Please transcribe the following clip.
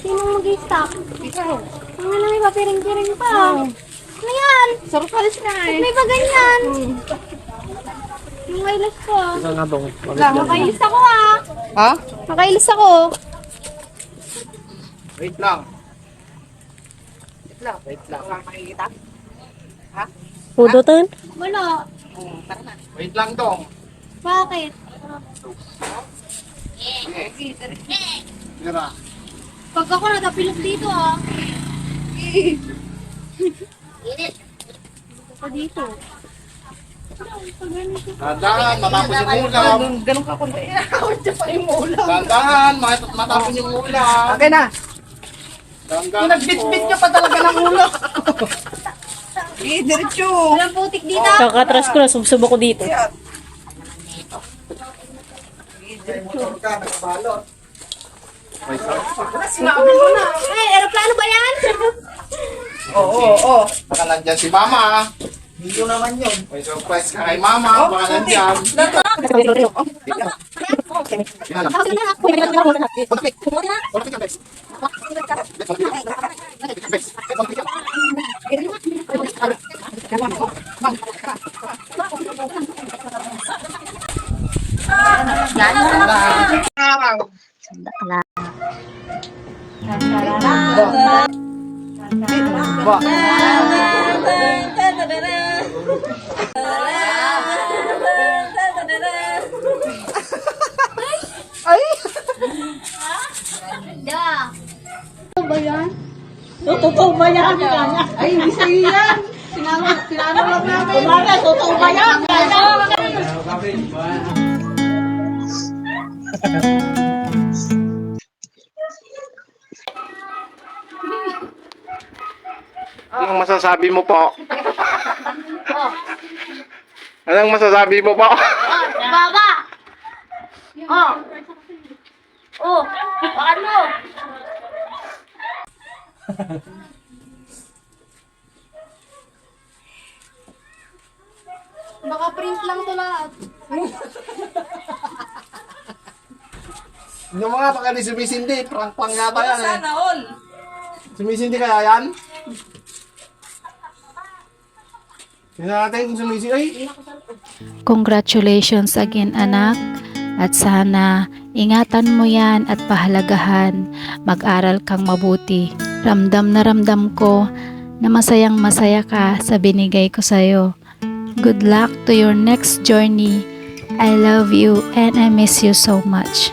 Sino mag-i-stop? Ikaw. Ang na may papiring-piring pa. Ano yan? Surprise na Ba't may ba ganyan? Yung wireless ko. Makailis ako ah. Ha? Makailis ako. Wait lang. Wait lang. Wala makikita? Pudutan? Wala. Wait lang dong. Bakit? Tira. Pag ako natapilok dito ah. Ako dito. Dandahan, matapos yung ulam. Ganun ka kunti. Diyan pa yung ulam. Dandahan, matapos yung ulam. Okay na. Dandahan. Nagbit-bit ka pa talaga ng ulam. Diretso. Walang putik dito. Kakatras ko na, subsubo ko dito. Sinabi mo na. Ay, aeroplano ba yan? Oo. Baka nandyan si mama. Hindi naman yun. May surprise ka kay mama. Baka nandyan. Yan lang. Da. Totoo ba yan? Ay, hindi sa'yo yan. Pinano lang namin. Kumara, totoo ba yan? Anong masasabi mo po? Anong masasabi mo po? Baba. Oh. Oh. Ano? Naka-print lang to lahat. Yung mga pagka di sumisindi, prank-prank yata yan eh. Sana all. Sumisindi kaya yan? Tingnan natin kung sumisindi. Ay! Congratulations again anak at sana ingatan mo yan at pahalagahan, mag-aral kang mabuti. Ramdam na ramdam ko na masayang masaya ka sa binigay ko sa'yo. Good luck to your next journey. I love you and I miss you so much.